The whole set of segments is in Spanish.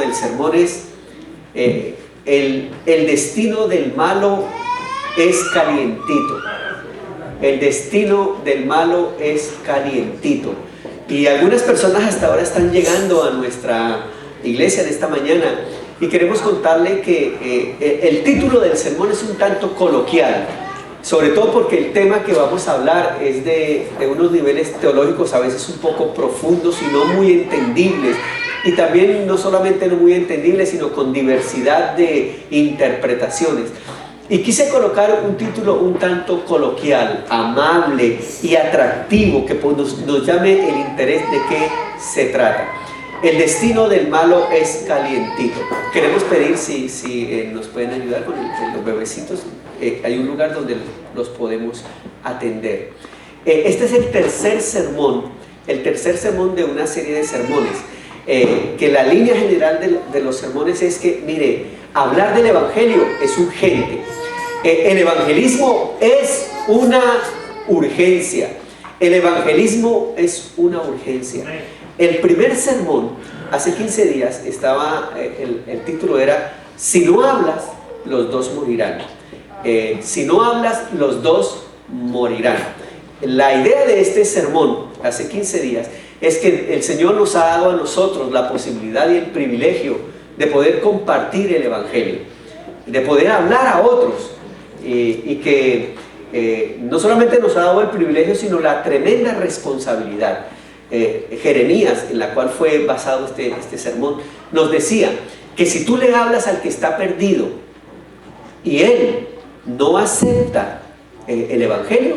del sermón es el destino del malo es calientito. El destino del malo es calientito. Y algunas personas hasta ahora están llegando a nuestra iglesia en esta mañana y queremos contarle que el título del sermón es un tanto coloquial, sobre todo porque el tema que vamos a hablar es de unos niveles teológicos a veces un poco profundos y no muy entendibles, y también no solamente no muy entendibles, sino con diversidad de interpretaciones. Y quise colocar un título un tanto coloquial, amable y atractivo, que nos llame el interés de qué se trata. El destino del malo es calientito. Queremos pedir si nos pueden ayudar con los bebecitos. Hay un lugar donde los podemos atender. Este es el tercer sermón de una serie de sermones. Que la línea general de los sermones es que, mire, hablar del evangelio es urgente. El evangelismo es una urgencia. El evangelismo es una urgencia. El primer sermón, hace 15 días, el título era: si no hablas, los dos morirán. Si no hablas, los dos morirán. La idea de este sermón, hace 15 días, es que el Señor nos ha dado a nosotros la posibilidad y el privilegio de poder compartir el evangelio, de poder hablar a otros, y que no solamente nos ha dado el privilegio, sino la tremenda responsabilidad. Jeremías, en la cual fue basado este sermón, nos decía que si tú le hablas al que está perdido y él no acepta el evangelio,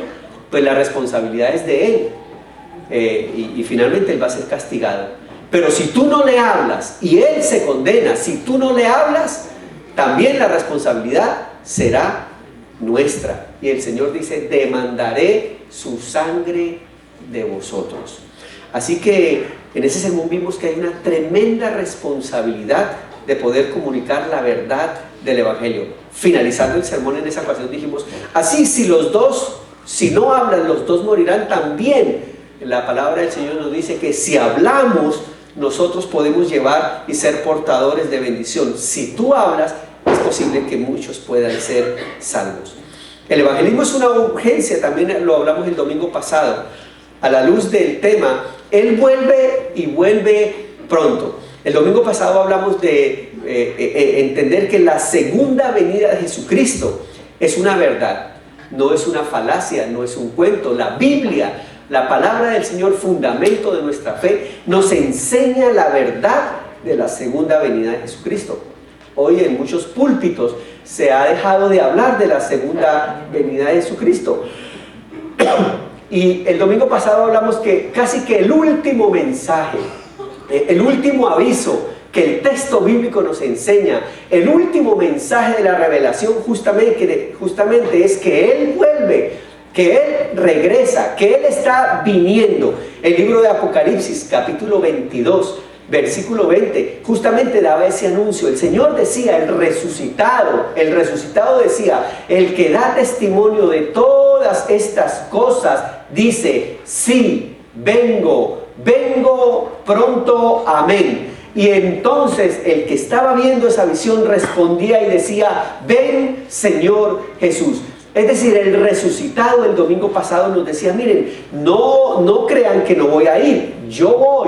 pues la responsabilidad es de él, y finalmente él va a ser castigado. Pero si tú no le hablas y él se condena, si tú no le hablas, también la responsabilidad será nuestra. Y el Señor dice: demandaré su sangre de vosotros. Así que en ese sermón vimos que hay una tremenda responsabilidad de poder comunicar la verdad del evangelio. Finalizando el sermón en esa ocasión dijimos: así, si no hablan, los dos morirán. También la palabra del Señor nos dice que si hablamos, nosotros podemos llevar y ser portadores de bendición. Si tú hablas, es posible que muchos puedan ser salvos. El evangelismo es una urgencia, también lo hablamos el domingo pasado, a la luz del tema: Él vuelve y vuelve pronto. El domingo pasado hablamos de entender que la segunda venida de Jesucristo es una verdad, no es una falacia, no es un cuento. La Biblia, la palabra del Señor, fundamento de nuestra fe, nos enseña la verdad de la segunda venida de Jesucristo. Hoy en muchos púlpitos se ha dejado de hablar de la segunda venida de Jesucristo. Y el domingo pasado hablamos que casi que el último mensaje, el último aviso que el texto bíblico nos enseña, el último mensaje de la revelación justamente es que Él vuelve, que Él regresa, que Él está viniendo. El libro de Apocalipsis, capítulo 22, versículo 20, justamente daba ese anuncio. El Señor decía: el resucitado decía, el que da testimonio de todas estas cosas, dice: sí, vengo pronto, amén. Y entonces el que estaba viendo esa visión respondía y decía: ven, Señor Jesús. Es decir, el resucitado el domingo pasado nos decía: miren, no crean que no voy a ir, yo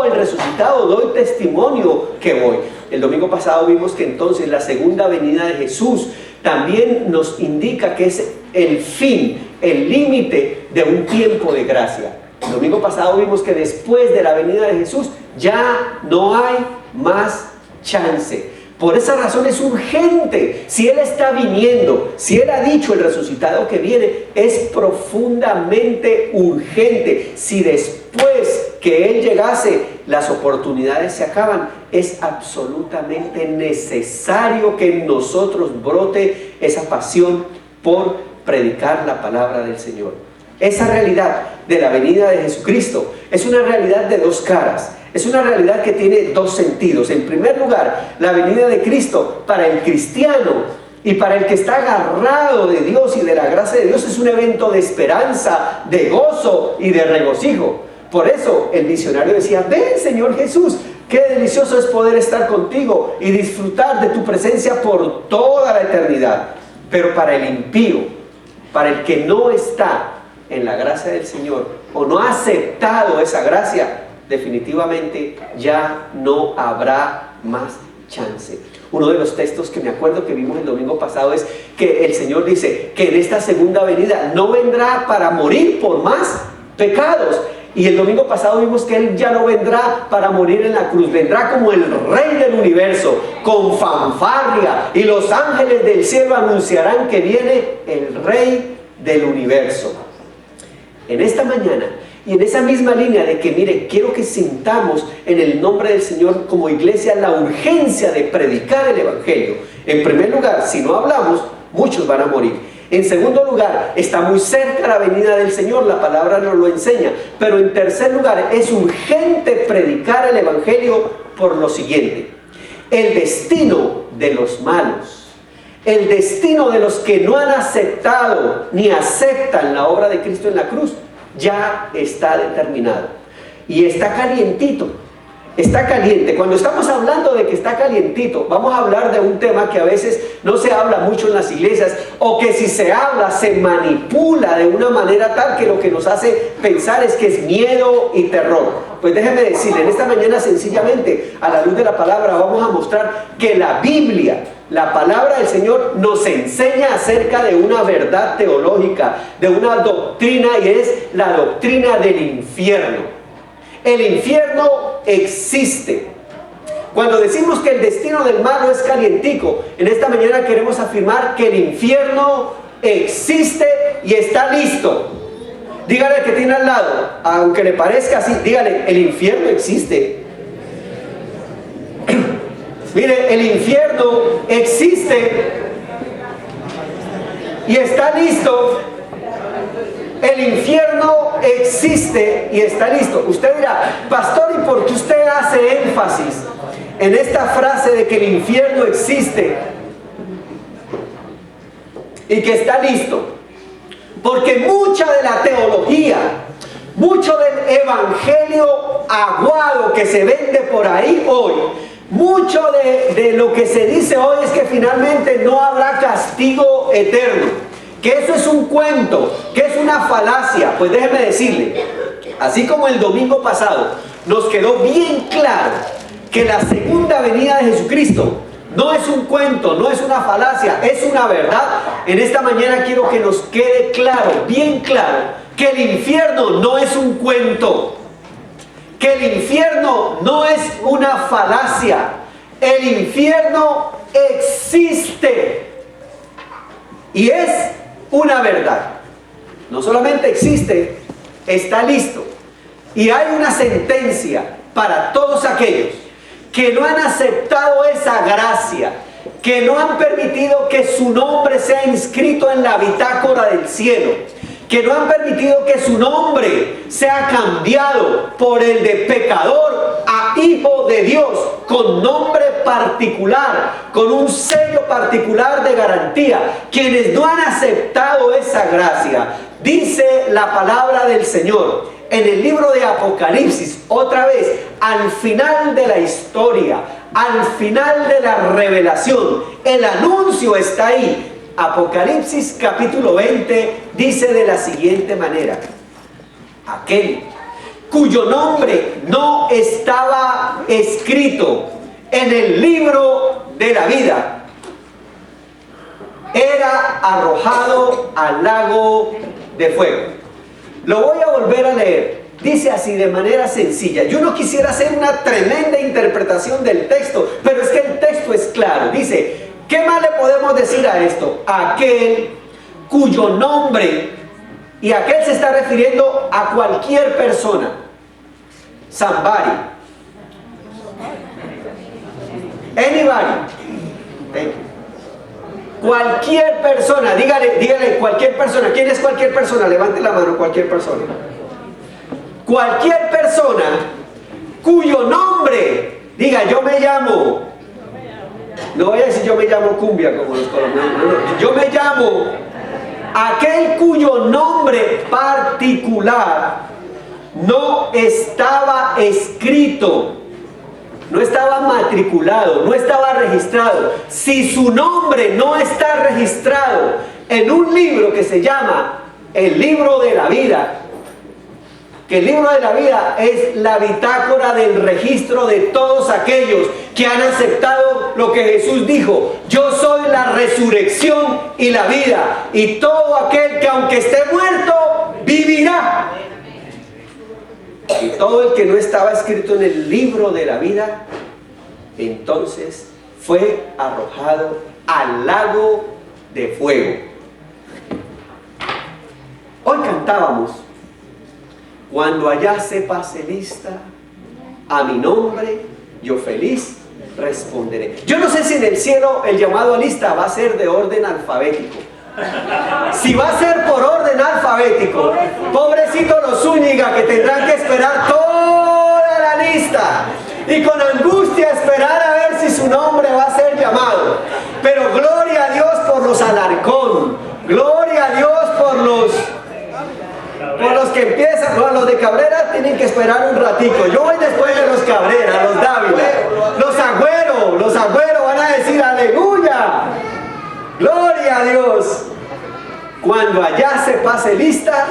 el resucitado doy testimonio que voy. El domingo pasado vimos que entonces la segunda venida de Jesús también nos indica que es el fin, el límite de un tiempo de gracia. El domingo pasado vimos que después de la venida de Jesús ya no hay más chance. Por esa razón es urgente. Si Él está viniendo, si Él ha dicho, el resucitado que viene, es profundamente urgente. Si después que Él llegase las oportunidades se acaban, es absolutamente necesario que en nosotros brote esa pasión por predicar la palabra del Señor. Esa realidad de la venida de Jesucristo es una realidad de dos caras. Es una realidad que tiene dos sentidos. En primer lugar, la venida de Cristo para el cristiano y para el que está agarrado de Dios y de la gracia de Dios es un evento de esperanza, de gozo y de regocijo. Por eso el misionario decía: ven, Señor Jesús, Qué delicioso es poder estar contigo y disfrutar de tu presencia por toda la eternidad. Pero para el impío, para el que no está en la gracia del Señor o no ha aceptado esa gracia, definitivamente ya no habrá más chance. Uno de los textos que me acuerdo que vimos el domingo pasado es que el Señor dice que en esta segunda venida no vendrá para morir por más pecados. Y el domingo pasado vimos que Él ya no vendrá para morir en la cruz, vendrá como el Rey del universo, con fanfarria, y los ángeles del cielo anunciarán que viene el Rey del universo. En esta mañana, y en esa misma línea de que, mire, quiero que sintamos en el nombre del Señor como iglesia la urgencia de predicar el Evangelio. En primer lugar, si no hablamos, muchos van a morir. En segundo lugar, está muy cerca la venida del Señor, la palabra nos lo enseña. Pero en tercer lugar, es urgente predicar el Evangelio por lo siguiente: el destino de los malos, el destino de los que no han aceptado ni aceptan la obra de Cristo en la cruz, ya está determinado. Y está calientito. Está caliente. Cuando estamos hablando de que está calientito, vamos a hablar de un tema que a veces no se habla mucho en las iglesias, o que si se habla se manipula de una manera tal que lo que nos hace pensar es que es miedo y terror. Pues déjeme decirle, en esta mañana sencillamente, a la luz de la palabra, vamos a mostrar que la Biblia, la palabra del Señor, nos enseña acerca de una verdad teológica, de una doctrina, y es la doctrina del infierno. El infierno existe. Cuando decimos que el destino del malo es calientico, en esta mañana queremos afirmar que el infierno existe y está listo. Dígale al que tiene al lado, aunque le parezca así, dígale: el infierno existe. Mire, el infierno existe y está listo. El infierno existe y está listo. Usted dirá: pastor, ¿y por qué usted hace énfasis en esta frase de que el infierno existe y que está listo? Porque mucha de la teología, mucho del evangelio aguado que se vende por ahí hoy, mucho de lo que se dice hoy es que finalmente no habrá castigo eterno, que eso es un cuento, que es una falacia. Pues déjeme decirle, así como el domingo pasado nos quedó bien claro que la segunda venida de Jesucristo no es un cuento, no es una falacia, es una verdad, en esta mañana quiero que nos quede claro, bien claro, que el infierno no es un cuento, que el infierno no es una falacia, el infierno existe y es una verdad. No solamente existe, está listo. Y hay una sentencia para todos aquellos que no han aceptado esa gracia, que no han permitido que su nombre sea inscrito en la bitácora del cielo, que no han permitido que su nombre sea cambiado por el de pecador a hijo de Dios, con nombre particular, con un sello particular de garantía. Quienes no han aceptado esa gracia, dice la palabra del Señor en el libro de Apocalipsis, otra vez, al final de la historia, al final de la revelación, el anuncio está ahí. Apocalipsis capítulo 20 dice de la siguiente manera: aquel cuyo nombre no estaba escrito en el libro de la vida era arrojado al lago de fuego. Lo voy a volver a leer. Dice así de manera sencilla. Yo no quisiera hacer una tremenda interpretación del texto, pero es que el texto es claro. Dice: ¿qué más le podemos decir a esto? Aquel cuyo nombre, y aquel se está refiriendo a cualquier persona. Somebody. Anybody. Thank you. Cualquier persona, dígale cualquier persona. ¿Quién es cualquier persona? Levante la mano, cualquier persona. Cualquier persona cuyo nombre, diga: yo me llamo. No voy a decir yo me llamo cumbia como los colombianos. No. Yo me llamo. Aquel cuyo nombre particular no estaba escrito no estaba matriculado, no estaba registrado, si su nombre no está registrado en un libro que se llama el libro de la vida, que el libro de la vida es la bitácora del registro de todos aquellos que han aceptado lo que Jesús dijo: yo soy la resurrección y la vida, y todo aquel que aunque esté muerto, vivirá. Y todo el que no estaba escrito en el libro de la vida, entonces fue arrojado al lago de fuego. Hoy cantábamos: cuando allá se pase lista, a mi nombre yo feliz responderé. Yo no sé si en el cielo el llamado a lista va a ser de orden alfabético. Si va a ser por orden alfabético, pobrecito los Zúñiga, que tendrán que esperar toda la lista y con angustia esperar a ver si su nombre va a ser llamado. Pero gloria a Dios por los Alarcón, gloria a Dios por los que empiezan. No, los de Cabrera tienen que esperar un ratico. Yo voy después de los Cabrera, los Dávila, los Agüero van a decir aleluya, gloria a Dios. Cuando allá se pase lista,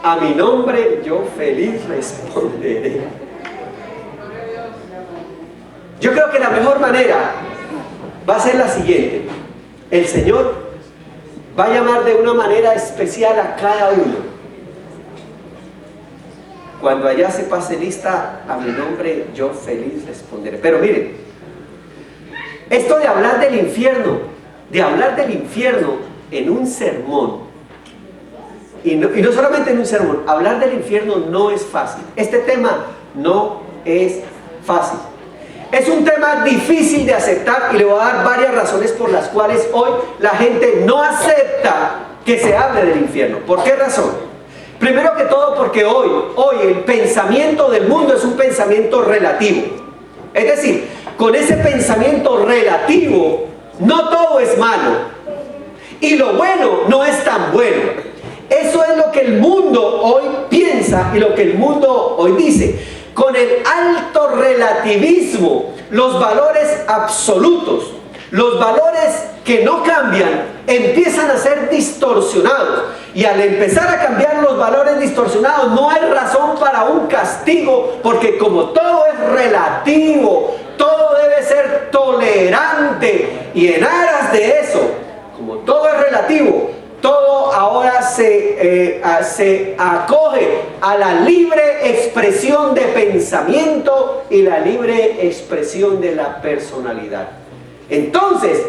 a mi nombre yo feliz responderé. Yo creo que la mejor manera va a ser la siguiente: el Señor va a llamar de una manera especial a cada uno. Cuando allá se pase lista, a mi nombre yo feliz responderé. Pero miren, esto de hablar del infierno en un sermón, y no solamente en un sermón, hablar del infierno no es fácil. Este tema no es fácil. Es un tema difícil de aceptar, y le voy a dar varias razones por las cuales hoy la gente no acepta que se hable del infierno. ¿Por qué razón? Primero que todo porque hoy el pensamiento del mundo es un pensamiento relativo. Es decir, con ese pensamiento relativo, no todo es malo, y lo bueno no es tan bueno. Eso es lo que el mundo hoy piensa y lo que el mundo hoy dice. Con el alto relativismo, los valores absolutos, los valores que no cambian, empiezan a ser distorsionados. Y al empezar a cambiar los valores distorsionados, no hay razón para un castigo, porque como todo es relativo, todo debe ser tolerante. Y en aras de eso, como todo es relativo, todo ahora se acoge a la libre expresión de pensamiento y la libre expresión de la personalidad. Entonces,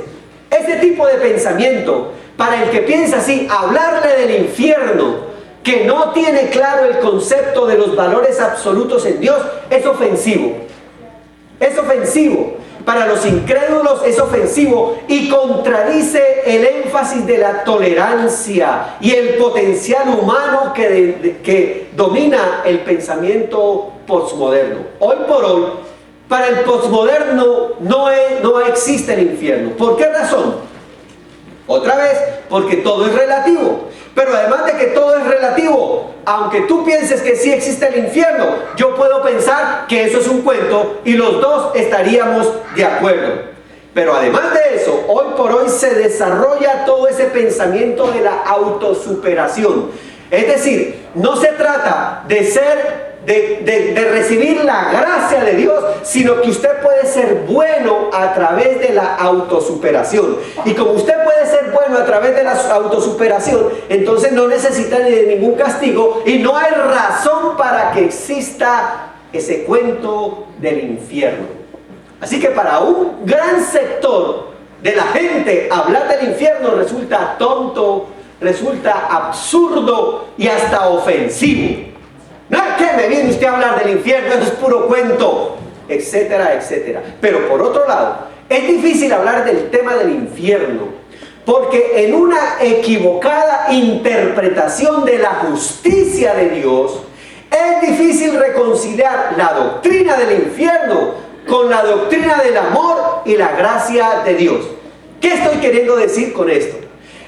ese tipo de pensamiento, para el que piensa así, hablarle del infierno, que no tiene claro el concepto de los valores absolutos en Dios, es ofensivo. Es ofensivo. Para los incrédulos es ofensivo y contradice el énfasis de la tolerancia y el potencial humano que domina el pensamiento posmoderno. Hoy por hoy, para el posmoderno no existe el infierno. ¿Por qué razón? Otra vez, porque todo es relativo. Pero además de que todo es relativo, aunque tú pienses que sí existe el infierno, yo puedo pensar que eso es un cuento y los dos estaríamos de acuerdo. Pero además de eso, hoy por hoy se desarrolla todo ese pensamiento de la autosuperación. Es decir, no se trata de recibir la gracia de Dios, sino que usted puede ser bueno a través de la autosuperación. Y como usted puede ser bueno a través de la autosuperación, entonces no necesita ni de ningún castigo y no hay razón para que exista ese cuento del infierno. Así que para un gran sector de la gente, hablar del infierno resulta tonto, resulta absurdo y hasta ofensivo. No, ¿qué me viene usted a hablar del infierno? Eso es puro cuento, etcétera, etcétera. Pero por otro lado, es difícil hablar del tema del infierno, porque en una equivocada interpretación de la justicia de Dios, es difícil reconciliar la doctrina del infierno con la doctrina del amor y la gracia de Dios. ¿Qué estoy queriendo decir con esto?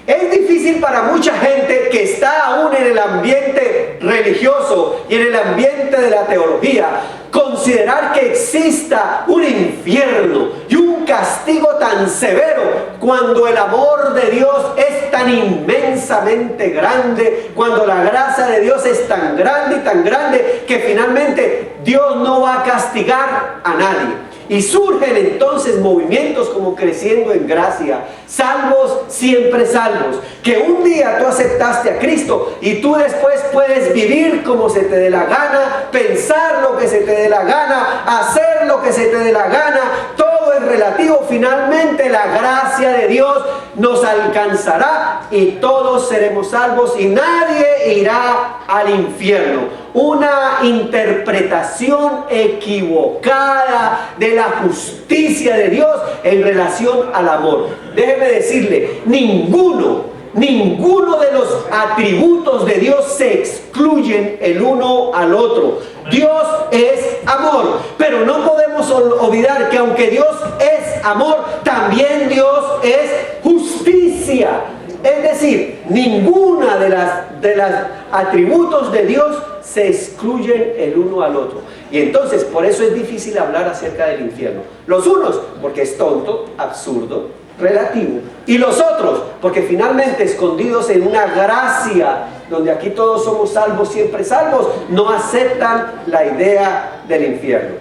Es difícil para mucha gente que está aún en el ambiente religioso y en el ambiente de la teología considerar que exista un infierno y un castigo tan severo cuando el amor de Dios es tan inmensamente grande, cuando la gracia de Dios es tan grande y tan grande que finalmente Dios no va a castigar a nadie. Y surgen entonces movimientos como Creciendo en Gracia, salvos, siempre salvos, que un día tú aceptaste a Cristo y tú después puedes vivir como se te dé la gana, pensar lo que se te dé la gana, hacer lo que se te dé la gana, todo es relativo. Finalmente la gracia de Dios nos alcanzará y todos seremos salvos y nadie irá al infierno. Una interpretación equivocada de la justicia de Dios en relación al amor. Déjeme decirle, ninguno de los atributos de Dios se excluyen el uno al otro. Dios es amor, pero no podemos olvidar que aunque Dios es amor, también Dios es justicia. Es decir, ninguna de las atributos de Dios se excluyen el uno al otro. Y entonces por eso es difícil hablar acerca del infierno. Los unos porque es tonto, absurdo, relativo. Y los otros porque finalmente escondidos en una gracia donde aquí todos somos salvos, siempre salvos, no aceptan la idea del infierno.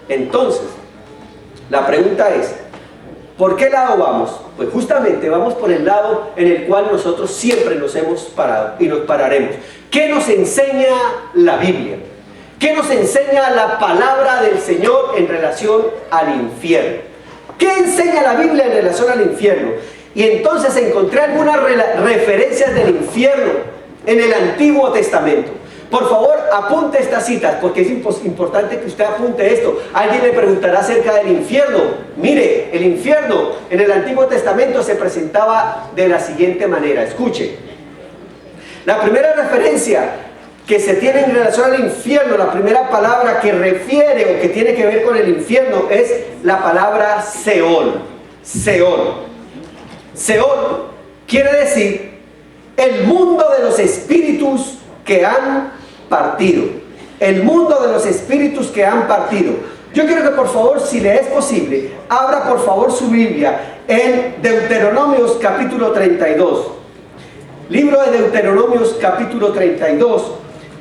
Entonces, la pregunta es, ¿por qué lado vamos? Pues justamente vamos por el lado en el cual nosotros siempre nos hemos parado y nos pararemos. ¿Qué nos enseña la Biblia? ¿Qué nos enseña la palabra del Señor en relación al infierno? ¿Qué enseña la Biblia en relación al infierno? Y entonces encontré algunas referencias del infierno en el Antiguo Testamento. Por favor, apunte estas citas, porque es importante que usted apunte esto. Alguien le preguntará acerca del infierno. Mire, el infierno en el Antiguo Testamento se presentaba de la siguiente manera. Escuche. La primera referencia que se tiene en relación al infierno, la primera palabra que refiere o que tiene que ver con el infierno es la palabra Seol. Seol. Seol quiere decir el mundo de los espíritus que han partido. El mundo de los espíritus que han partido. Yo quiero que por favor, si le es posible, abra por favor su Biblia en Deuteronomios capítulo 32. Libro de Deuteronomios capítulo 32,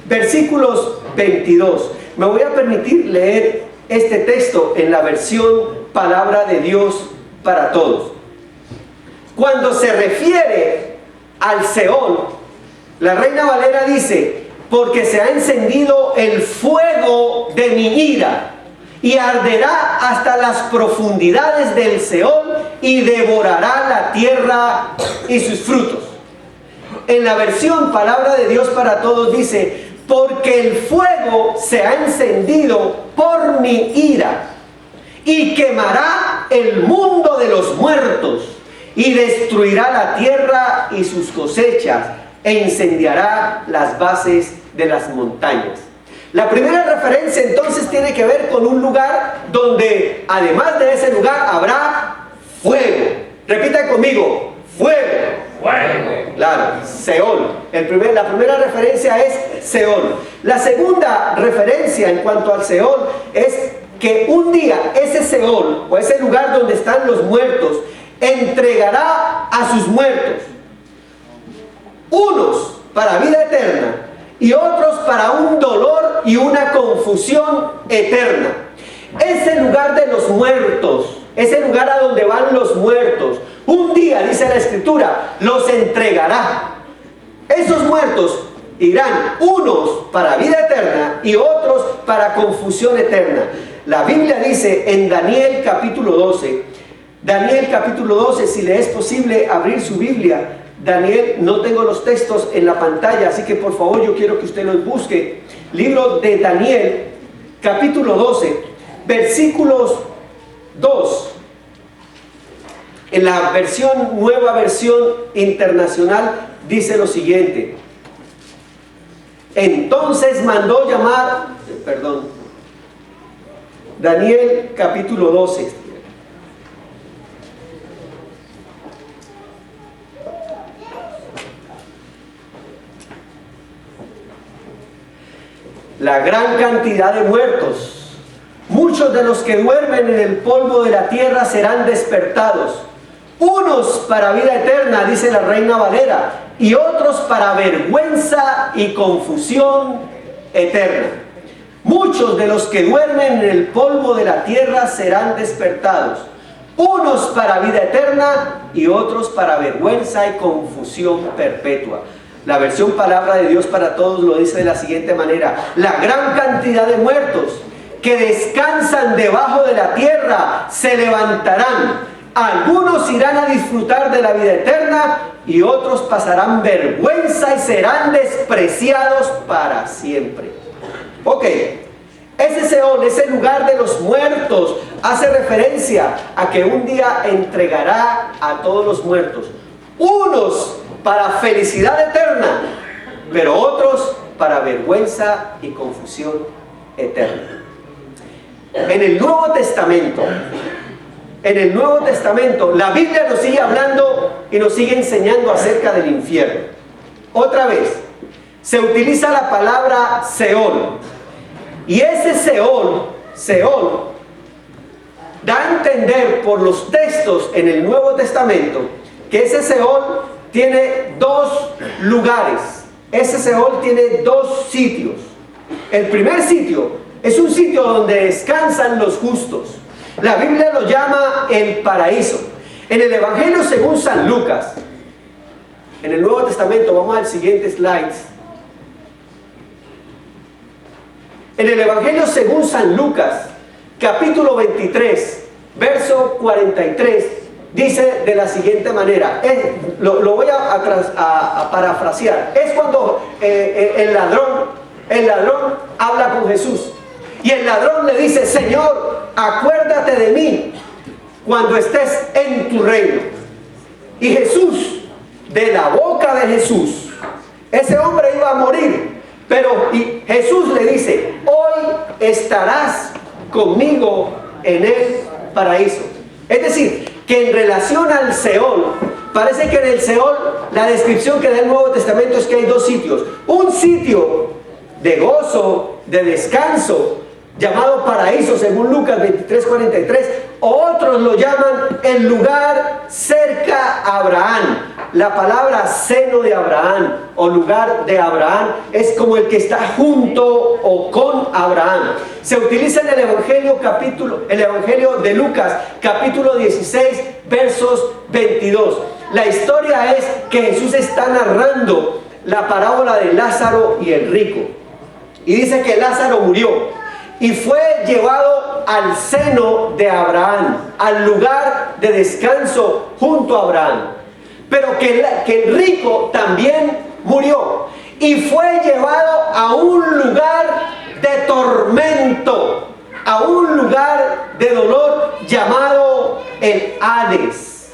versículos 22. Me voy a permitir leer este texto en la versión Palabra de Dios para Todos. Cuando se refiere al Seol, la Reina Valera dice: porque se ha encendido el fuego de mi ira y arderá hasta las profundidades del Seol y devorará la tierra y sus frutos. En la versión Palabra de Dios para Todos dice: porque el fuego se ha encendido por mi ira y quemará el mundo de los muertos y destruirá la tierra y sus cosechas e incendiará las bases de las montañas. La primera referencia entonces tiene que ver con un lugar donde además de ese lugar habrá fuego. Repita conmigo: fuego. Fuego. Claro, Seol. La primera referencia es Seol. La segunda referencia en cuanto al Seol es que un día ese Seol, o ese lugar donde están los muertos, entregará a sus muertos, unos para vida eterna y otros para un dolor y una confusión eterna. Ese lugar de los muertos, ese lugar a donde van los muertos, un día, dice la Escritura, los entregará. Esos muertos irán, unos para vida eterna y otros para confusión eterna. La Biblia dice en Daniel capítulo 12, si le es posible abrir su Biblia. Daniel, no tengo los textos en la pantalla, así que por favor yo quiero que usted los busque. Libro de Daniel, capítulo 12, versículos 2. En la nueva versión internacional dice lo siguiente: entonces mandó llamar, Daniel capítulo 12. la gran cantidad de muertos. Muchos de los que duermen en el polvo de la tierra serán despertados. Unos para vida eterna, dice la Reina Valera, y otros para vergüenza y confusión eterna. Muchos de los que duermen en el polvo de la tierra serán despertados. Unos para vida eterna y otros para vergüenza y confusión perpetua. La versión Palabra de Dios para Todos lo dice de la siguiente manera: la gran cantidad de muertos que descansan debajo de la tierra se levantarán. Algunos irán a disfrutar de la vida eterna y otros pasarán vergüenza y serán despreciados para siempre. Ok, ese Seol, ese lugar de los muertos, hace referencia a que un día entregará a todos los muertos. Unos para felicidad eterna, pero otros para vergüenza y confusión eterna. En el Nuevo Testamento, la Biblia nos sigue hablando y nos sigue enseñando acerca del infierno. Otra vez, se utiliza la palabra Seol. Y ese Seol da a entender por los textos en el Nuevo Testamento que ese Seol tiene dos lugares. Ese Seol tiene dos sitios. El primer sitio es un sitio donde descansan los justos. La Biblia lo llama el paraíso. En el Evangelio según San Lucas, en el Nuevo Testamento, vamos al siguiente slide. En el Evangelio según San Lucas, capítulo 23, verso 43, dice de la siguiente manera, lo voy a parafrasear. Es cuando el ladrón habla con Jesús. Y el ladrón le dice: Señor, acuérdate de mí cuando estés en tu reino. Y Jesús, de la boca de Jesús, ese hombre iba a morir, pero Jesús le dice: hoy estarás conmigo en el paraíso. Es decir, que en relación al Seol, parece que en el Seol la descripción que da el Nuevo Testamento es que hay dos sitios. Un sitio de gozo, de descanso, llamado paraíso según Lucas 23:43, otros lo llaman el lugar cerca a Abraham. La palabra seno de Abraham o lugar de Abraham es como el que está junto o con Abraham. Se utiliza en el Evangelio de Lucas capítulo 16 versos 22. La historia es que Jesús está narrando la parábola de Lázaro y el rico. Y dice que Lázaro murió y fue llevado al seno de Abraham, al lugar de descanso junto a Abraham. Pero que el rico también murió y fue llevado a un lugar de tormento, a un lugar de dolor llamado el Hades.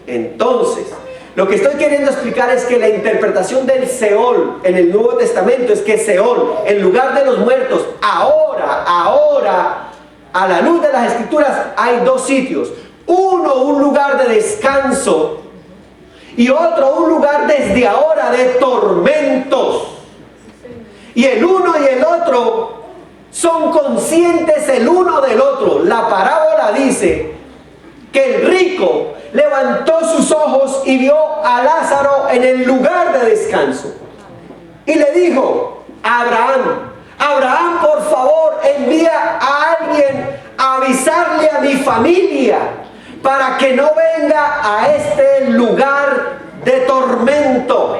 Entonces, lo que estoy queriendo explicar es que la interpretación del Seol en el Nuevo Testamento es que Seol, el lugar de los muertos, ahora, a la luz de las Escrituras, hay dos sitios. Uno, un lugar de descanso, y otro, un lugar desde ahora de tormentos. Y el uno y el otro son conscientes el uno del otro. La parábola dice que el rico levantó sus ojos y vio a Lázaro en el lugar de descanso. Y le dijo a Abraham, por favor, envía a alguien a avisarle a mi familia para que no venga a este lugar de tormento.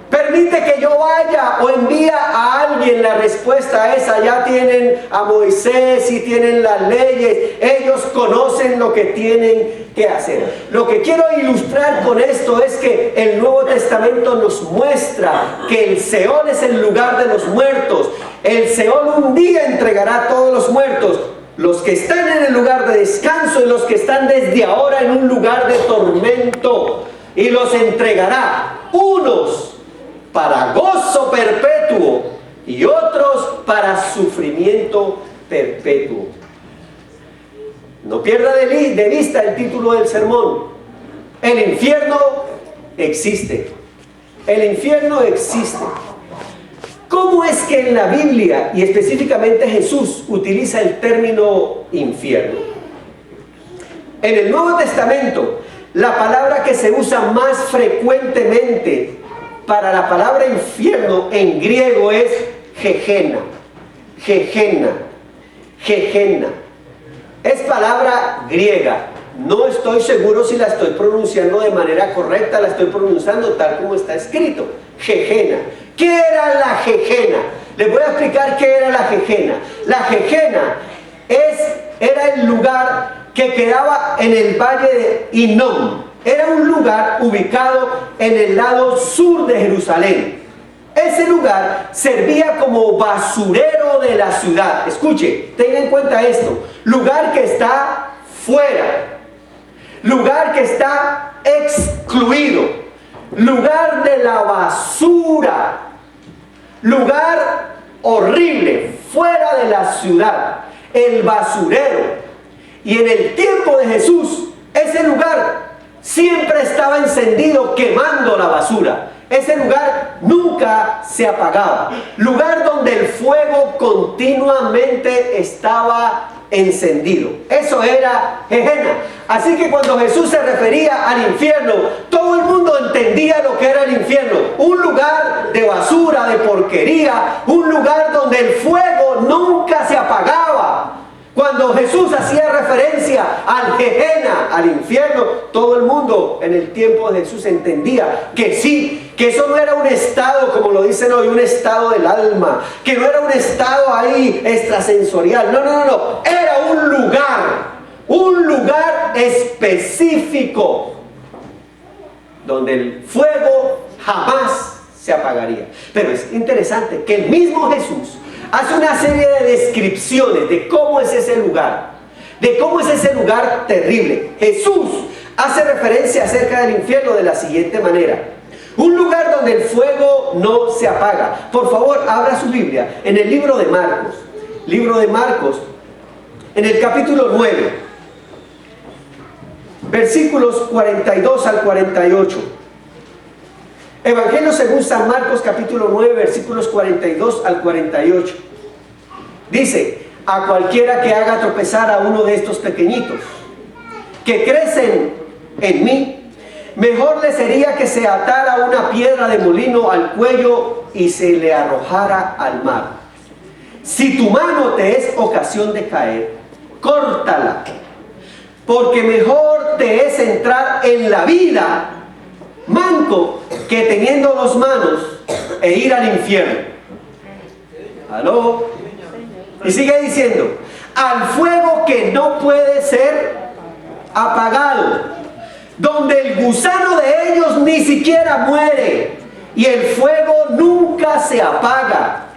Permite que yo vaya o envía a alguien. La respuesta es: allá tienen a Moisés y tienen las leyes. Ellos conocen lo que tienen que hacer. Lo que quiero ilustrar con esto es que el Nuevo Testamento nos muestra que el Seol es el lugar de los muertos. El Seol un día entregará a todos los muertos, los que están en el lugar de descanso y los que están desde ahora en un lugar de tormento, y los entregará, unos para gozo perpetuo y otros para sufrimiento perpetuo. No pierda de vista el título del sermón. El infierno existe. El infierno existe. ¿Cómo es que en la Biblia, y específicamente Jesús, utiliza el término infierno? En el Nuevo Testamento, la palabra que se usa más frecuentemente para la palabra infierno en griego es Gehenna. Gehenna. Gehenna. Es palabra griega. No estoy seguro si la estoy pronunciando de manera correcta, la estoy pronunciando tal como está escrito. Gehenna. ¿Qué era la Gehenna? Les voy a explicar qué era la Gehenna. La Gehenna era el lugar que quedaba en el valle de Hinnom. Era un lugar ubicado en el lado sur de Jerusalén. Ese lugar servía como basurero de la ciudad. Escuche, tenga en cuenta esto. Lugar que está fuera. Lugar que está excluido. Lugar de la basura. Lugar horrible, fuera de la ciudad. El basurero. Y en el tiempo de Jesús, ese lugar siempre estaba encendido quemando la basura. Ese lugar nunca se apagaba. Lugar donde el fuego continuamente estaba encendido. Eso era Gehenna. Así que cuando Jesús se refería al infierno, todo el mundo entendía lo que era el infierno. Un lugar de basura, de porquería. Un lugar donde el fuego nunca se apagaba. Cuando Jesús hacía referencia al Gehenna, al infierno, todo el mundo en el tiempo de Jesús entendía que sí, que eso no era un estado, como lo dicen hoy, un estado del alma, que no era un estado ahí extrasensorial, no, era un lugar específico, donde el fuego jamás se apagaría. Pero es interesante que el mismo Jesús hace una serie de descripciones de cómo es ese lugar, terrible. Jesús hace referencia acerca del infierno de la siguiente manera: un lugar donde el fuego no se apaga. Por favor, abra su Biblia en el libro de Marcos, en el capítulo 9, versículos 42 al 48. Evangelio según San Marcos, capítulo 9, versículos 42 al 48. Dice: a cualquiera que haga tropezar a uno de estos pequeñitos que crecen en mí, mejor le sería que se atara una piedra de molino al cuello y se le arrojara al mar. Si tu mano te es ocasión de caer, córtala, porque mejor te es entrar en la vida manco que teniendo dos manos e ir al infierno. ¿Aló? Y sigue diciendo: al fuego que no puede ser apagado, donde el gusano de ellos ni siquiera muere y el fuego nunca se apaga.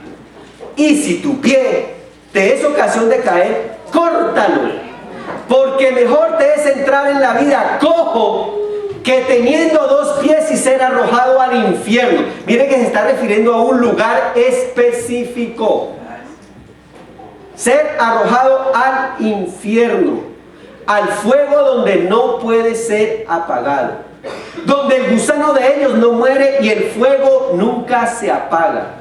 Y si tu pie te es ocasión de caer, córtalo, porque mejor te es entrar en la vida cojo que teniendo dos pies y ser arrojado al infierno. Mire que se está refiriendo a un lugar específico. Ser arrojado al infierno, al fuego donde no puede ser apagado, donde el gusano de ellos no muere y el fuego nunca se apaga.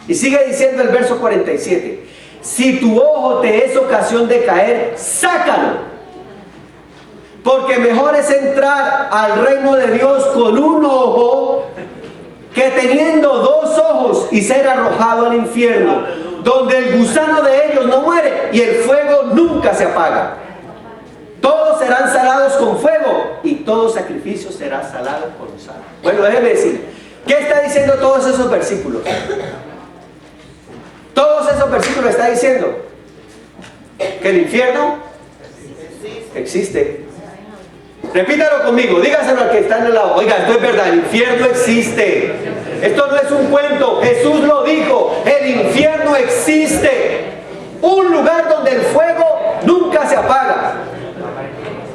Y sigue diciendo el verso 47: si tu ojo te es ocasión de caer, sácalo, porque mejor es entrar al reino de Dios con un ojo que teniendo dos ojos y ser arrojado al infierno, donde el gusano de ellos no muere y el fuego nunca se apaga. Todos serán salados con fuego y todo sacrificio será salado con sal. Bueno, déjeme decir, ¿qué está diciendo todos esos versículos? Todos esos versículos está diciendo que el infierno existe. Repítalo conmigo, dígaselo al que está en el lado: oiga, esto es verdad, el infierno existe. Esto no es un cuento, Jesús lo dijo, el infierno existe. Un lugar donde el fuego nunca se apaga.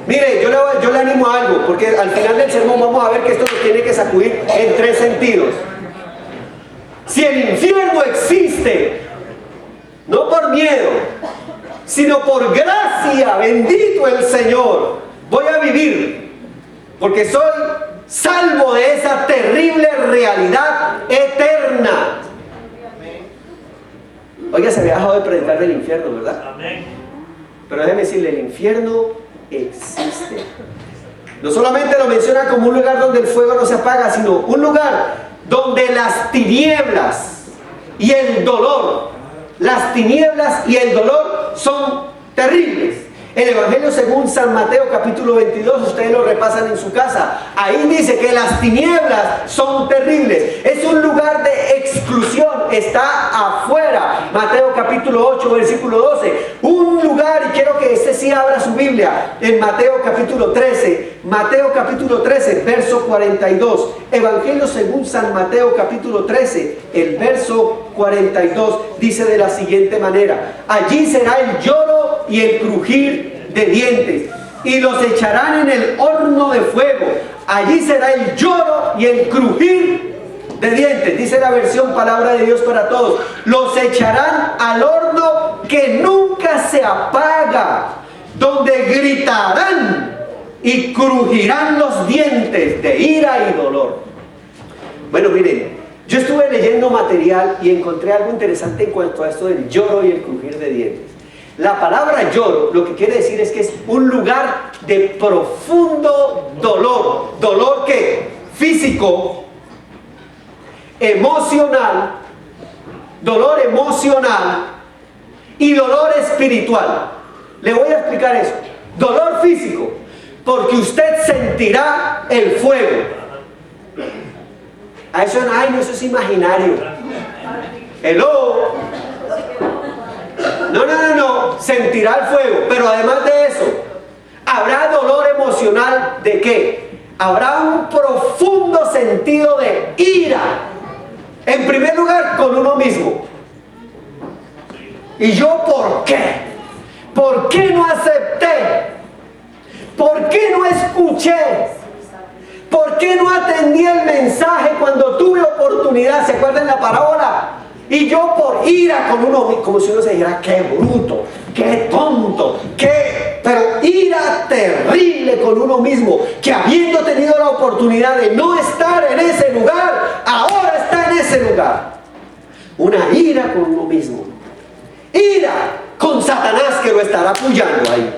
Mire, yo le animo a algo, porque al final del sermón vamos a ver que esto nos tiene que sacudir en tres sentidos. Si el infierno existe, no por miedo, sino por gracia, bendito el Señor, voy a vivir, porque soy salvo de esa terrible realidad eterna. Oiga, se había dejado de predicar del infierno, ¿verdad? Amén. Pero déjeme decirle, el infierno existe. No solamente lo menciona como un lugar donde el fuego no se apaga, sino un lugar donde las tinieblas y el dolor, son terribles. El Evangelio según San Mateo capítulo 22, ustedes lo repasan en su casa. Ahí dice que las tinieblas son terribles. Es un lugar de exclusión, está afuera. Mateo capítulo 8, versículo 12. Un lugar, y quiero que sí abra su Biblia, en Mateo capítulo 13, verso 42. Evangelio según San Mateo capítulo 13, el verso 42, dice de la siguiente manera: allí será el lloro y el crujir de dientes, y los echarán en el horno de fuego. Allí será el lloro y el crujir de dientes. Dice la versión Palabra de Dios para Todos: los echarán al horno que nunca se apaga, donde gritarán y crujirán los dientes de ira y dolor. Bueno, miren, yo estuve leyendo material y encontré algo interesante en cuanto a esto del lloro y el crujir de dientes. La palabra lloro lo que quiere decir es que es un lugar de profundo dolor. ¿Dolor qué? Físico, emocional, dolor emocional y dolor espiritual. Le voy a explicar eso. Dolor físico, porque usted sentirá el fuego. A eso no, ay, no, eso es imaginario. Hello. No, sentirá el fuego. Pero además de eso, habrá dolor emocional. ¿De qué? Habrá un profundo sentido de ira. En primer lugar, con uno mismo. ¿Y yo por qué? ¿Por qué no acepté? ¿Por qué no escuché? ¿Por qué no atendí el mensaje cuando tuve oportunidad? ¿Se acuerdan la parábola? Y yo por ira con uno, como si uno se dijera, qué bruto, qué tonto, pero ira terrible con uno mismo, que habiendo tenido la oportunidad de no estar en ese lugar, ahora está en ese lugar. Una ira con uno mismo. Ira con Satanás, que lo estará puyando ahí.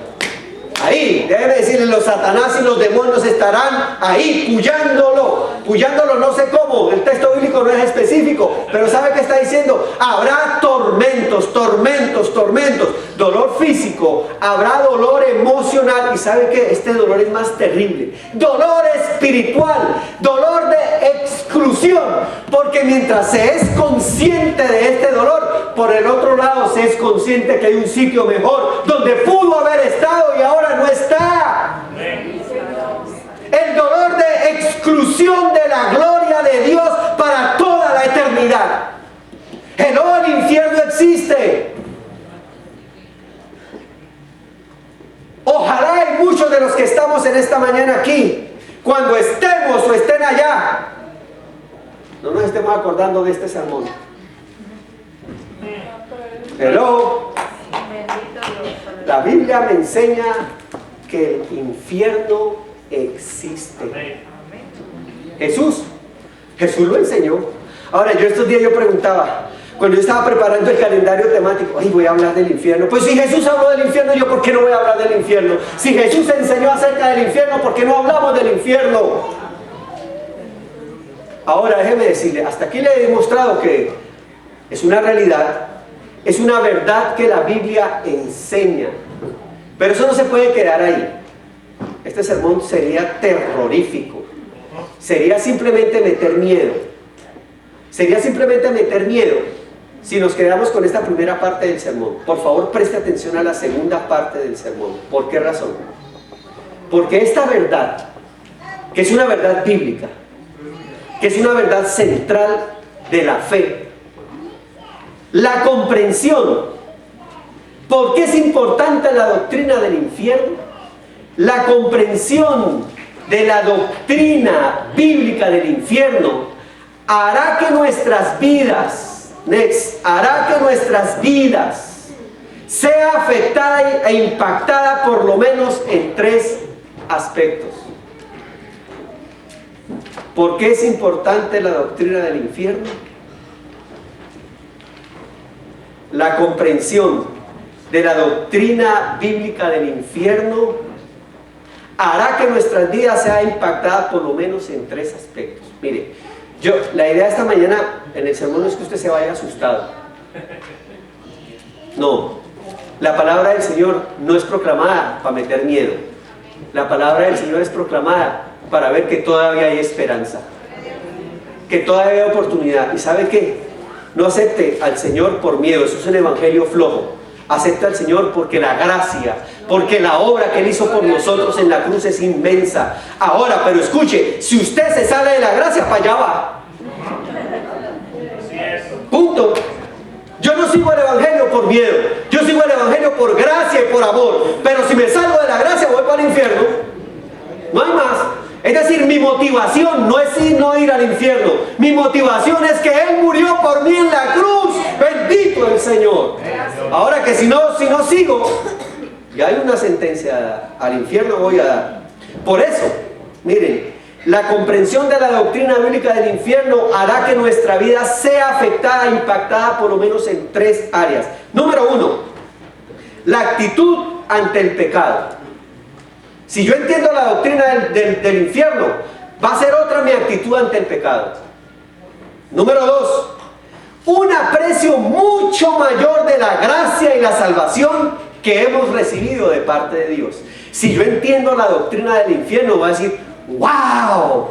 Ahí, debe decirle, los Satanás y los demonios estarán ahí puyándolo no sé cómo, el texto bíblico no es específico, pero ¿sabe qué está diciendo? Habrá tormentos, dolor físico, habrá dolor emocional, y ¿sabe qué? Este dolor es más terrible, dolor espiritual, dolor de exclusión, porque mientras se es consciente de este dolor, por el otro lado se es consciente que hay un sitio mejor donde pudo haber estado y ahora no está. El dolor de exclusión de la gloria de Dios para toda la eternidad. El infierno existe. Ojalá y muchos de los que estamos en esta mañana aquí, cuando estemos o estén allá, no nos estemos acordando de este sermón. Hello. La Biblia me enseña que el infierno existe. Jesús lo enseñó. Ahora, estos días yo preguntaba, cuando yo estaba preparando el calendario temático, ay, voy a hablar del infierno. Pues si Jesús habló del infierno, yo ¿por qué no voy a hablar del infierno? Si Jesús enseñó acerca del infierno, ¿por qué no hablamos del infierno? Ahora, déjeme decirle, hasta aquí le he demostrado que es una realidad, es una verdad que la Biblia enseña. Pero eso no se puede quedar ahí. Este sermón sería terrorífico. Sería simplemente meter miedo. Si nos quedamos con esta primera parte del sermón. Por favor, preste atención a la segunda parte del sermón. ¿Por qué razón? Porque esta verdad, que es una verdad bíblica, que es una verdad central de la fe, la comprensión. ¿Por qué es importante la doctrina del infierno? La comprensión de la doctrina bíblica del infierno hará que nuestras vidas, sea afectada e impactada por lo menos en 3 aspectos. ¿Por qué es importante la doctrina del infierno? la comprensión de la doctrina bíblica del infierno hará que nuestras vidas sean impactadas por lo menos en 3 aspectos. Mire, la idea de esta mañana en el sermón no es que usted se vaya asustado. No, la palabra del Señor no es proclamada para meter miedo. La palabra del Señor es proclamada para ver que todavía hay esperanza, que todavía hay oportunidad. ¿Y sabe qué? No acepte al Señor por miedo, eso es un evangelio flojo. Acepta al Señor porque la gracia, porque la obra que Él hizo por nosotros en la cruz es inmensa. Ahora, pero escuche, si usted se sale de la gracia, para allá va. Punto. Yo no sigo el evangelio por miedo, yo sigo el evangelio por gracia y por amor. Pero si me salgo de la gracia, voy para el infierno. No hay más. Es decir, mi motivación no es no ir al infierno. Mi motivación es que Él murió por mí en la cruz. Bendito el Señor. Ahora que si no sigo, ya hay una sentencia al infierno voy a dar. Por eso, miren, la comprensión de la doctrina bíblica del infierno hará que nuestra vida sea afectada, impactada por lo menos en 3 áreas. Número 1, la actitud ante el pecado. Si yo entiendo la doctrina del infierno, va a ser otra mi actitud ante el pecado. Número 2, un aprecio mucho mayor de la gracia y la salvación que hemos recibido de parte de Dios. Si yo entiendo la doctrina del infierno, voy a decir, ¡wow!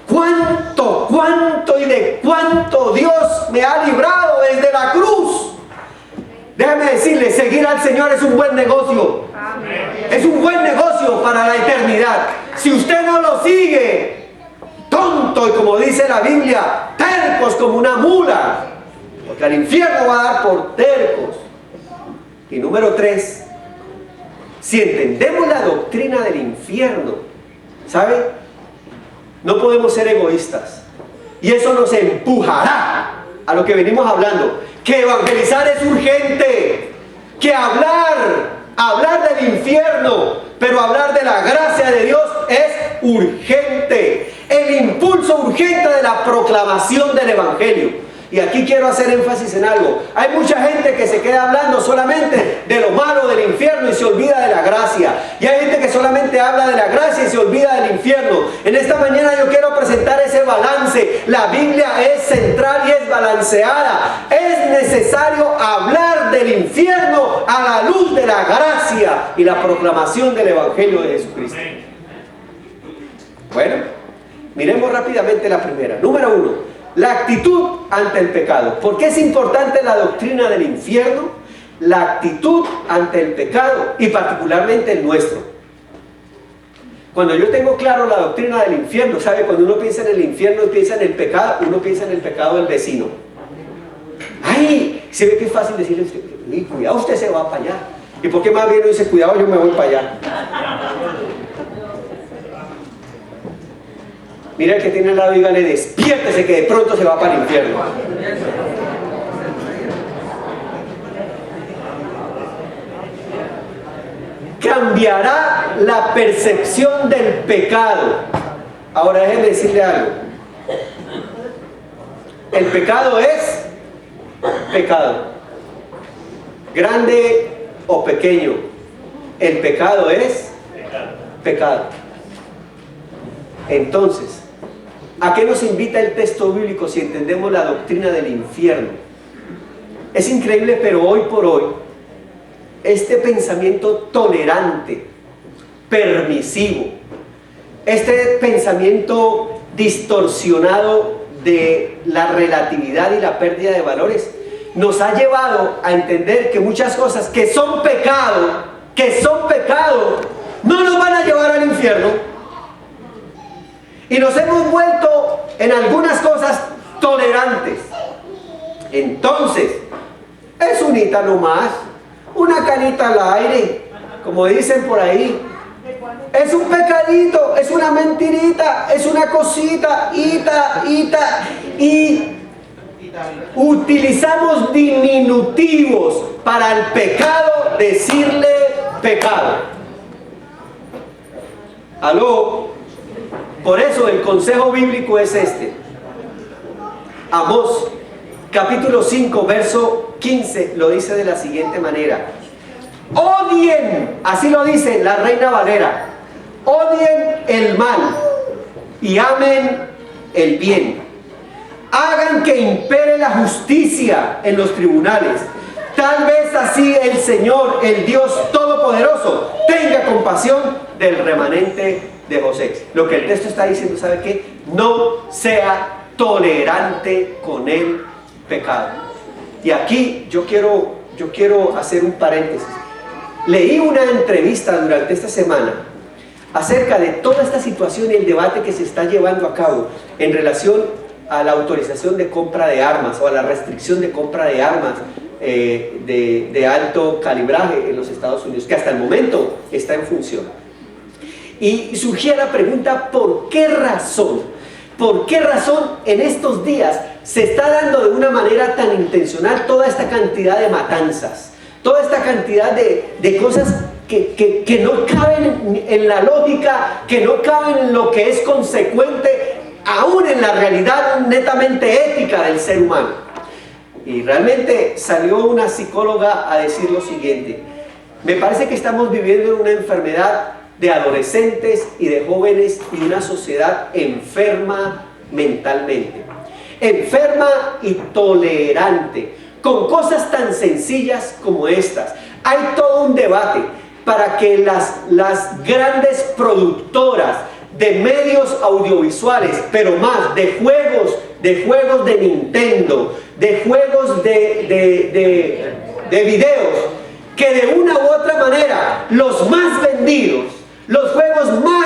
¿Cuánto y de cuánto Dios me ha librado desde la cruz? Déjame decirle, seguir al Señor es un buen negocio. Es un buen negocio para la eternidad. Si usted no lo sigue, tonto y como dice la Biblia, tercos como una mula, porque al infierno va a dar por tercos. Y número 3, si entendemos la doctrina del infierno, ¿sabe? No podemos ser egoístas. Y eso nos empujará a lo que venimos hablando, que evangelizar es urgente, que hablar del infierno, pero hablar de la gracia de Dios es urgente. El impulso urgente de la proclamación del evangelio. Y aquí quiero hacer énfasis en algo. Hay mucha gente que se queda hablando solamente de lo malo del infierno y se olvida de la gracia. Y hay gente que solamente habla de la gracia y se olvida del infierno. En esta mañana yo quiero presentar ese balance. La Biblia es central y es balanceada. Es necesario hablar del infierno a la luz de la gracia y la proclamación del evangelio de Jesucristo. Bueno, miremos rápidamente la primera. Número 1. La actitud ante el pecado. ¿Por qué es importante la doctrina del infierno? La actitud ante el pecado y particularmente el nuestro. Cuando yo tengo claro la doctrina del infierno, ¿sabe? Cuando uno piensa en el infierno y piensa en el pecado, uno piensa en el pecado del vecino. ¡Ay! Se ve que es fácil decirle a usted, cuidado, usted se va para allá. ¿Y por qué más bien no dice, cuidado, yo me voy para allá? Mira el que tiene al lado y dígale, despiértese que de pronto se va para el infierno. Cambiará la percepción del pecado. Ahora déjeme decirle algo. El pecado es pecado. Grande o pequeño. El pecado es pecado. Entonces, ¿a qué nos invita el texto bíblico si entendemos la doctrina del infierno? Es increíble, pero hoy por hoy, este pensamiento tolerante, permisivo, este pensamiento distorsionado de la relatividad y la pérdida de valores, nos ha llevado a entender que muchas cosas que son pecado, no nos van a llevar al infierno. Y nos hemos vuelto en algunas cosas tolerantes. Entonces, es unita nomás, una canita al aire, como dicen por ahí. Es un pecadito, es una mentirita, es una cosita, y utilizamos diminutivos para el pecado, decirle pecado. ¿Aló? Por eso el consejo bíblico es este. Amós, capítulo 5, verso 15 lo dice de la siguiente manera: odien, así lo dice la Reina Valera, odien el mal y amen el bien. Hagan que impere la justicia en los tribunales. Tal vez así el Señor, el Dios Todopoderoso, tenga compasión del remanente de José. Lo que el texto está diciendo, ¿sabe qué? No sea tolerante con el pecado. Y aquí yo quiero hacer un paréntesis. Leí una entrevista durante esta semana acerca de toda esta situación y el debate que se está llevando a cabo en relación a la autorización de compra de armas o a la restricción de compra de armas de alto calibraje en los Estados Unidos, que hasta el momento está en función. Y surgía la pregunta: ¿por qué razón? ¿Por qué razón en estos días se está dando de una manera tan intencional toda esta cantidad de matanzas? Toda esta cantidad de cosas que no caben en la lógica, que no caben en lo que es consecuente, aún en la realidad netamente ética del ser humano. Y realmente salió una psicóloga a decir lo siguiente: me parece que estamos viviendo en una enfermedad de adolescentes y de jóvenes y una sociedad enferma mentalmente, enferma y tolerante, con cosas tan sencillas como estas. Hay todo un debate para que las grandes productoras de medios audiovisuales, pero más de juegos de Nintendo, de juegos de videos, que de una u otra manera los más vendidos, los juegos más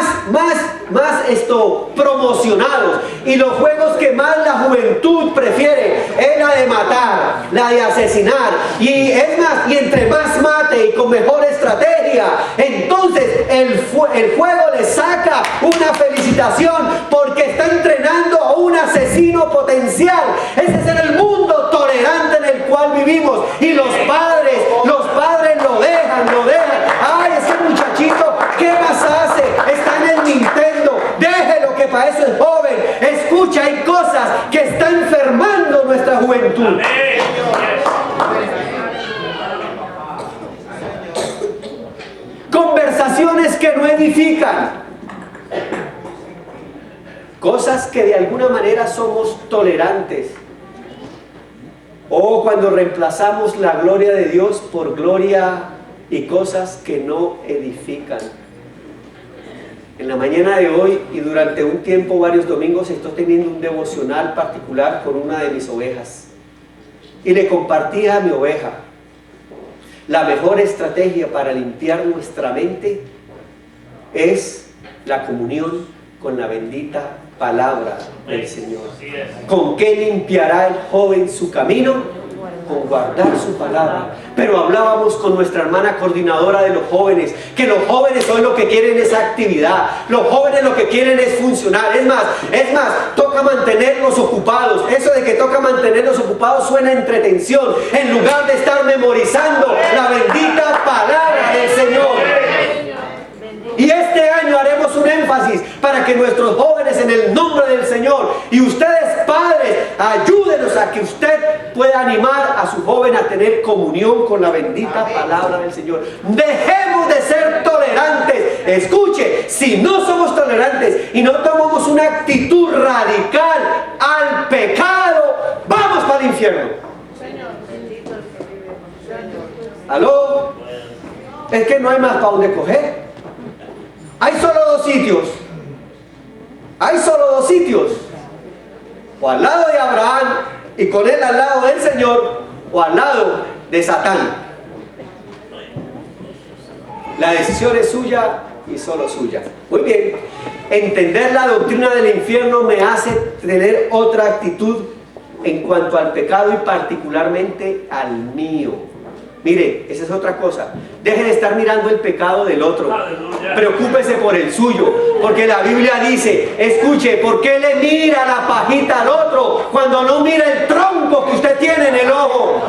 promocionados y los juegos que más la juventud prefiere es la de matar, la de asesinar, y es más, y entre más mate y con mejor estrategia, entonces el juego le saca una felicitación porque está entrenando a un asesino potencial. Ese es el mundo tolerante en el cual vivimos, y los padres lo dejan. Ay, ese muchachito, ¿qué más hace? Está en el Nintendo, déjelo, que para eso es joven. Escucha, hay cosas que están enfermando nuestra juventud. Conversaciones que no edifican, cosas que de alguna manera somos tolerantes, o cuando reemplazamos la gloria de Dios por gloria y cosas que no edifican. En la mañana de hoy y durante un tiempo, varios domingos, estoy teniendo un devocional particular con una de mis ovejas, y le compartí a mi oveja: la mejor estrategia para limpiar nuestra mente es la comunión con la bendita palabra del Señor. ¿Con qué limpiará el joven su camino? Con guardar su palabra. Pero hablábamos con nuestra hermana coordinadora de los jóvenes, que los jóvenes hoy lo que quieren es actividad, los jóvenes lo que quieren es funcionar. Es más, toca mantenerlos ocupados. Eso de que toca mantenerlos ocupados suena a entretención, en lugar de estar memorizando la bendita palabra del Señor. Y este año haremos un énfasis para que nuestros jóvenes, en el nombre del Señor, y ustedes padres, ayúdenos a que usted pueda animar a su joven a tener comunión con la bendita palabra del Señor. Dejemos de ser tolerantes. Escuche, si no somos tolerantes y no tomamos una actitud radical al pecado, vamos para el infierno. ¿Aló? Es que no hay más para dónde coger. Hay solo dos sitios. O al lado de Abraham y con él al lado del Señor, o al lado de Satán. La decisión es suya y solo suya. Muy bien, entender la doctrina del infierno me hace tener otra actitud en cuanto al pecado, y particularmente al mío. Mire, esa es otra cosa. Deje de estar mirando el pecado del otro. Preocúpese por el suyo. Porque la Biblia dice, escuche, ¿por qué le mira la pajita al otro cuando no mira el tronco que usted tiene en el ojo?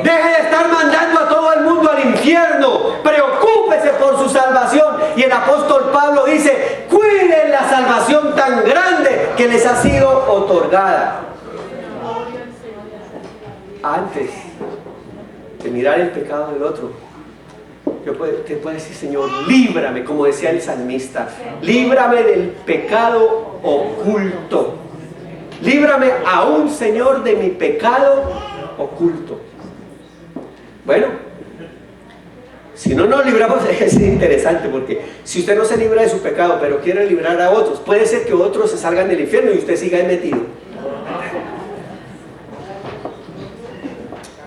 Deje de estar mandando a todo el mundo al infierno. Preocúpese por su salvación. Y el apóstol Pablo dice, cuiden la salvación tan grande que les ha sido otorgada. antes de mirar el pecado del otro, te puede decir: Señor, líbrame, como decía el salmista, líbrame del pecado oculto. Líbrame aún, Señor, de mi pecado oculto. Bueno, si no nos libramos, es interesante, porque si usted no se libra de su pecado, pero quiere librar a otros, puede ser que otros se salgan del infierno y usted siga ahí metido.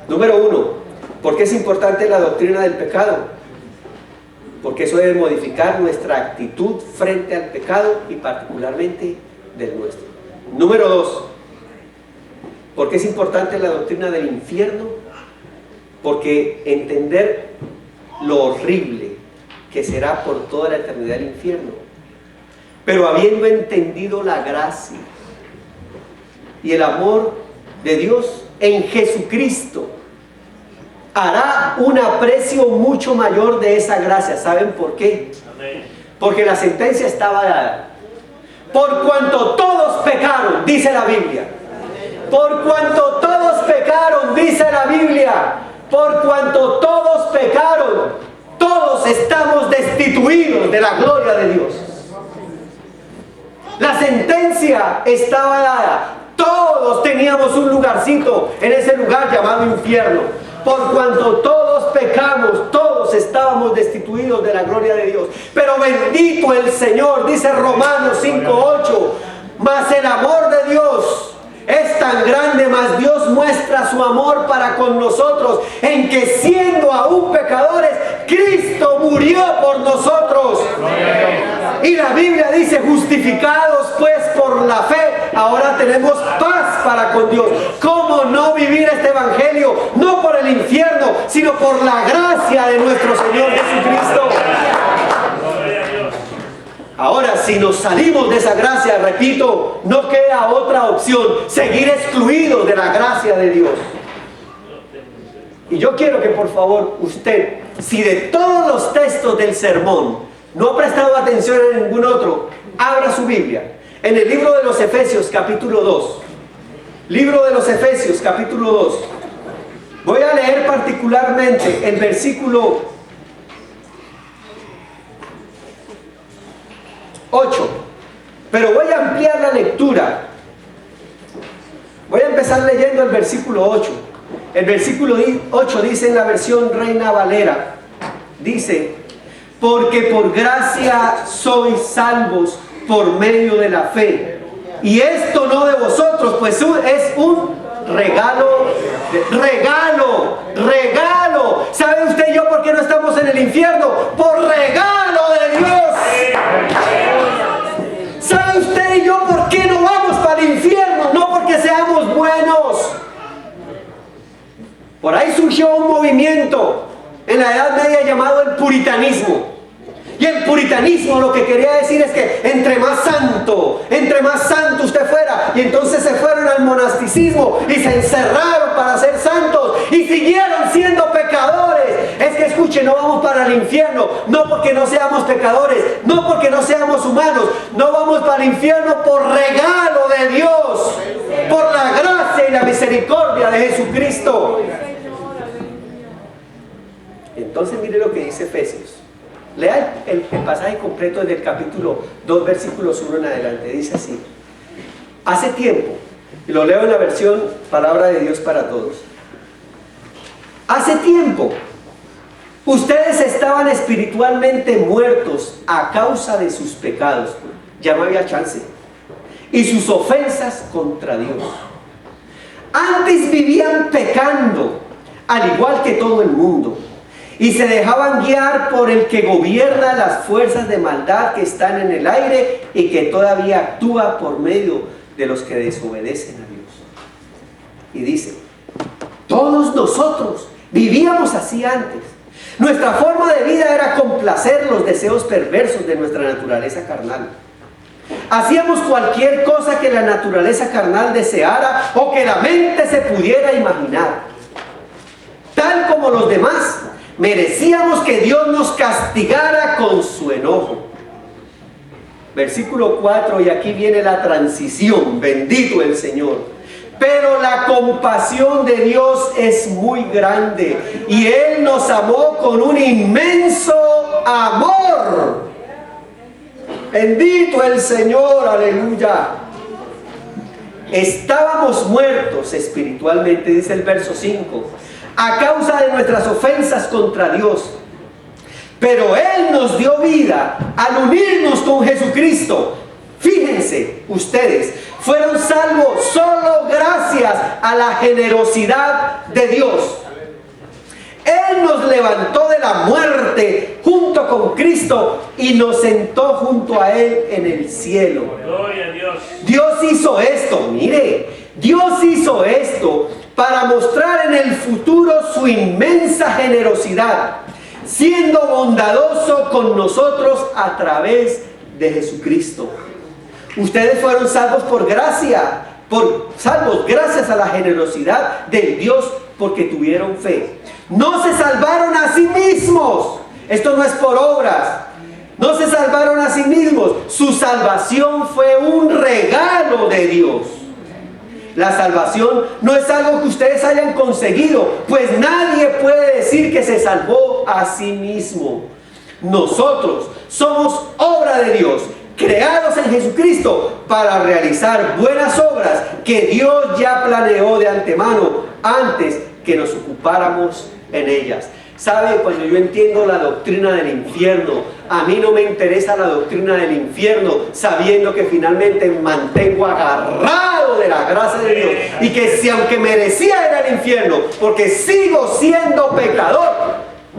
Número 1, ¿por qué es importante la doctrina del pecado? Porque eso debe modificar nuestra actitud frente al pecado y particularmente del nuestro. Número 2, ¿por qué es importante la doctrina del infierno? Porque entender lo horrible que será por toda la eternidad el infierno, pero habiendo entendido la gracia y el amor de Dios en Jesucristo, hará un aprecio mucho mayor de esa gracia. ¿Saben por qué? Porque la sentencia estaba dada. Por cuanto todos pecaron, dice la Biblia. Por cuanto todos pecaron, dice la Biblia. Por cuanto todos pecaron, todos estamos destituidos de la gloria de Dios. La sentencia estaba dada. Todos teníamos un lugarcito en ese lugar llamado infierno. Por cuanto todos pecamos, todos estábamos destituidos de la gloria de Dios. Pero bendito el Señor, dice Romanos 5:8, mas el amor de Dios es tan grande, mas Dios muestra su amor para con nosotros, en que siendo aún pecadores, Cristo murió por nosotros. Y la Biblia dice: justificados pues por la fe, ahora tenemos paz para con Dios. ¿Cómo no vivir este evangelio? No por el infierno, sino por la gracia de nuestro Señor Jesucristo. Ahora, si nos salimos de esa gracia, repito, no queda otra opción: seguir excluidos de la gracia de Dios. Y yo quiero que por favor usted, si de todos los textos del sermón no ha prestado atención en ningún otro, abra su Biblia en el libro de los Efesios capítulo 2. Libro de los Efesios capítulo 2. Voy a leer particularmente el versículo 8, pero voy a ampliar la lectura. Voy a empezar leyendo el versículo 8. El versículo 8 dice en la versión Reina Valera, dice: porque por gracia sois salvos por medio de la fe, y esto no de vosotros, pues es un regalo, regalo. ¿Sabe usted y yo por qué no estamos en el infierno? Por regalo de Dios. ¿Sabe usted y yo por qué no vamos para el infierno? No porque seamos buenos. Por ahí surgió un movimiento en la Edad Media llamado el puritanismo. Y el puritanismo lo que quería decir es que entre más santo usted fuera. Y entonces se fueron al monasticismo y se encerraron para ser santos y siguieron siendo pecadores. Es que escuche, no vamos para el infierno, no porque no seamos pecadores, no porque no seamos humanos, no vamos para el infierno por regalo de Dios, por la gracia y la misericordia de Jesucristo. Entonces mire lo que dice Efesios. Lea el pasaje completo desde el capítulo 2, versículos 1 en adelante. Dice así: hace tiempo, y lo leo en la versión Palabra de Dios para Todos. Hace tiempo, ustedes estaban espiritualmente muertos a causa de sus pecados. Ya no había chance. Y sus ofensas contra Dios. Antes vivían pecando, al igual que todo el mundo. Y se dejaban guiar por el que gobierna las fuerzas de maldad que están en el aire y que todavía actúa por medio de los que desobedecen a Dios. Y dice: todos nosotros vivíamos así antes. Nuestra forma de vida era complacer los deseos perversos de nuestra naturaleza carnal. Hacíamos cualquier cosa que la naturaleza carnal deseara o que la mente se pudiera imaginar. Tal como los demás, merecíamos que Dios nos castigara con su enojo. Versículo 4, y aquí viene la transición. Bendito el Señor. Pero la compasión de Dios es muy grande y Él nos amó con un inmenso amor. Bendito el Señor, aleluya. Estábamos muertos espiritualmente, dice el verso 5, a causa de nuestras ofensas contra Dios. Pero Él nos dio vida al unirnos con Jesucristo. Fíjense, ustedes fueron salvos solo gracias a la generosidad de Dios. Él nos levantó de la muerte junto con Cristo y nos sentó junto a Él en el cielo. Gloria a Dios. Dios hizo esto, mire, Dios hizo esto para mostrar en el futuro su inmensa generosidad, siendo bondadoso con nosotros a través de Jesucristo. Ustedes fueron salvos por gracia, salvos gracias a la generosidad del Dios porque tuvieron fe. No se salvaron a sí mismos. Esto no es por obras. No se salvaron a sí mismos. Su salvación fue un regalo de Dios. La salvación no es algo que ustedes hayan conseguido, pues nadie puede decir que se salvó a sí mismo. Nosotros somos obra de Dios, creados en Jesucristo para realizar buenas obras que Dios ya planeó de antemano antes que nos ocupáramos en ellas. ¿Sabe? Cuando yo entiendo la doctrina del infierno, a mí no me interesa la doctrina del infierno, sabiendo que finalmente me mantengo agarrado de la gracia de Dios y que si aunque merecía ir al infierno, porque sigo siendo pecador,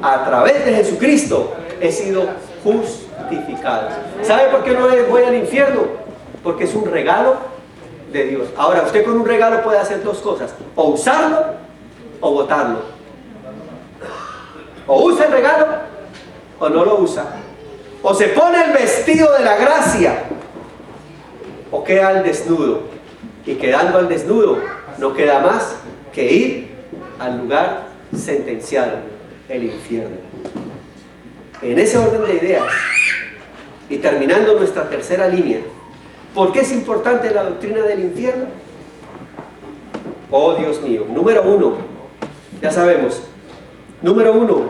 a través de Jesucristo he sido justificado. ¿Sabe por qué no voy al infierno? Porque es un regalo de Dios. Ahora, usted con un regalo puede hacer dos cosas: o usarlo o botarlo. O usa el regalo o no lo usa. O se pone el vestido de la gracia o queda al desnudo. Y quedando al desnudo no queda más que ir al lugar sentenciado, el infierno. En ese orden de ideas, y terminando nuestra tercera línea, ¿por qué es importante la doctrina del infierno? Oh Dios mío, número uno, ya sabemos. Número uno,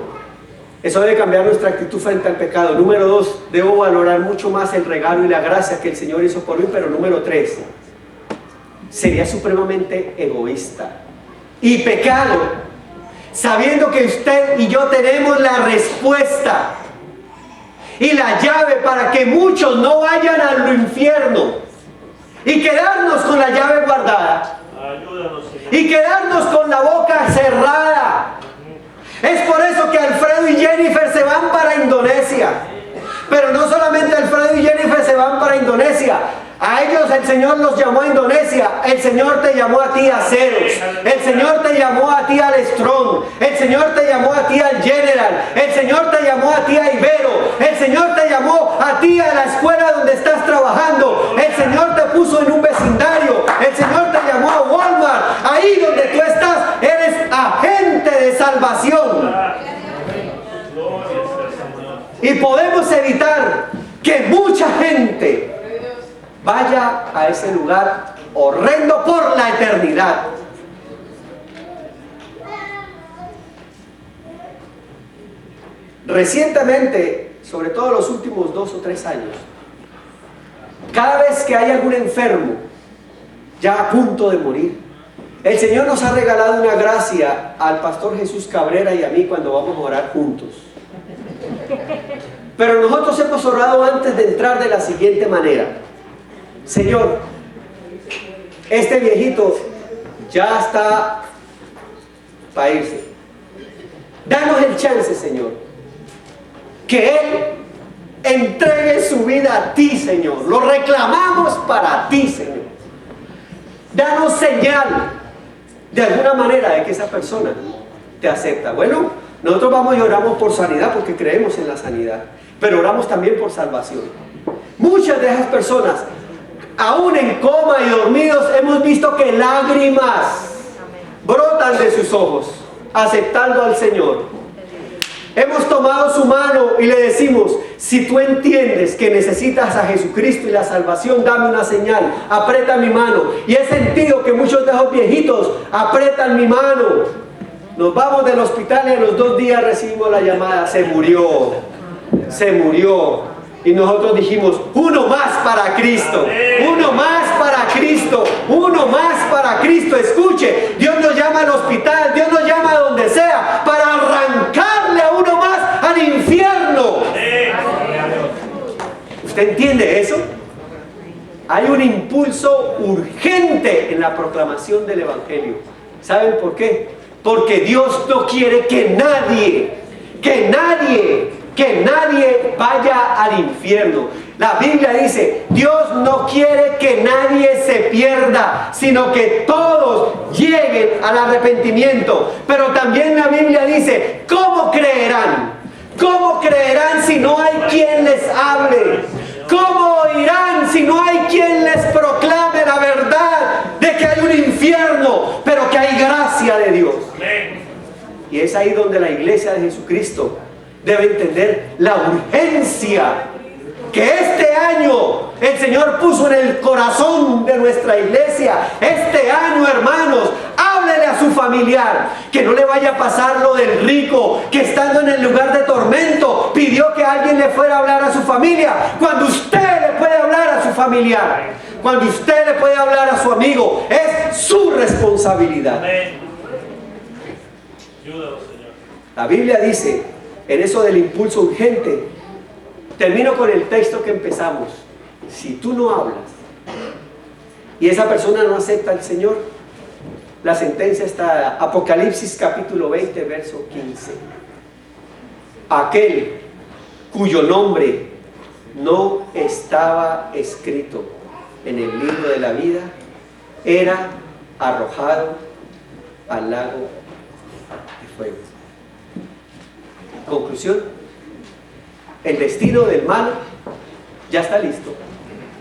eso debe cambiar nuestra actitud frente al pecado. Número dos, debo valorar mucho más el regalo y la gracia que el Señor hizo por mí. Pero número tres, sería supremamente egoísta y pecado, sabiendo que usted y yo tenemos la respuesta y la llave para que muchos no vayan al infierno y quedarnos con la llave guardada. Ayúdanos, Señor. Y quedarnos con la boca cerrada. Es por eso que Alfredo y Jennifer se van para Indonesia. Pero no solamente Alfredo y Jennifer se van para Indonesia. A ellos el Señor los llamó a Indonesia. El Señor te llamó a ti a Ceros. El Señor te llamó a ti al Strong. El Señor te llamó a ti al General. El Señor te llamó a ti a Ibero. El Señor te llamó a ti a la escuela donde estás trabajando. El Señor te puso en un vecindario. El Señor te llamó a Walmart. Ahí donde tú estás, eres agente de salvación. Y podemos evitar que mucha gente vaya a ese lugar horrendo por la eternidad. Recientemente, sobre todo los últimos 2 o 3 años, cada vez que hay algún enfermo ya a punto de morir, el Señor nos ha regalado una gracia al pastor Jesús Cabrera y a mí cuando vamos a orar juntos. Pero nosotros hemos orado antes de entrar de la siguiente manera: Señor, este viejito ya está para irse. Danos el chance, Señor, que Él entregue su vida a ti, Señor. Lo reclamamos para ti, Señor. Danos señal de alguna manera de que esa persona te acepta. Bueno, nosotros vamos y oramos por sanidad porque creemos en la sanidad, pero oramos también por salvación. Muchas de esas personas, aún en coma y dormidos, hemos visto que lágrimas brotan de sus ojos, aceptando al Señor. Hemos tomado su mano y le decimos: Si tú entiendes que necesitas a Jesucristo y la salvación, dame una señal, aprieta mi mano. Y he sentido que muchos de esos viejitos apretan mi mano. Nos vamos del hospital y a los 2 días recibimos la llamada, se murió. Y nosotros dijimos, uno más para Cristo, uno más para Cristo, uno más para Cristo. Escuche, Dios nos llama al hospital, Dios nos llama a donde sea, para arrancarle a uno más al infierno. ¿Usted entiende eso? Hay un impulso urgente en la proclamación del Evangelio. ¿Saben por qué? Porque Dios no quiere que nadie vaya al infierno. La Biblia dice, Dios no quiere que nadie se pierda, sino que todos lleguen al arrepentimiento. Pero también la Biblia dice, ¿cómo creerán? ¿Cómo creerán si no hay quien les hable? ¿Cómo oirán si no hay quien les proclame la verdad de que hay un infierno, pero que hay gracia de Dios? Y es ahí donde la iglesia de Jesucristo debe entender la urgencia que este año el Señor puso en el corazón de nuestra iglesia. Este año, hermanos, háblele a su familiar, que no le vaya a pasar lo del rico que estando en el lugar de tormento pidió que alguien le fuera a hablar a su familia, cuando usted le puede hablar a su familiar, cuando usted le puede hablar a su amigo. Es su responsabilidad. Ayúdanos, Señor. La Biblia dice, en eso del impulso urgente, termino con el texto que empezamos. Si tú no hablas y esa persona no acepta al Señor, la sentencia está, Apocalipsis capítulo 20, verso 15. Aquel cuyo nombre no estaba escrito en el libro de la vida era arrojado al lago de fuego. Conclusión: el destino del mal ya está listo,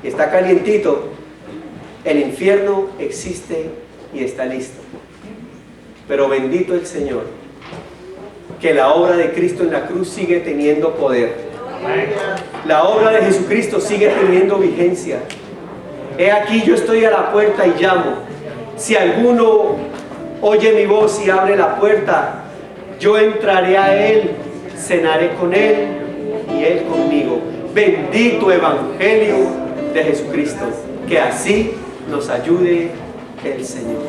está calientito. El infierno existe y está listo. Pero bendito el Señor, que la obra de Cristo en la cruz sigue teniendo poder. La obra de Jesucristo sigue teniendo vigencia. He aquí, yo estoy a la puerta y llamo. Si alguno oye mi voz y abre la puerta, yo entraré a él, cenaré con él y él conmigo. Bendito Evangelio de Jesucristo. Que así nos ayude el Señor.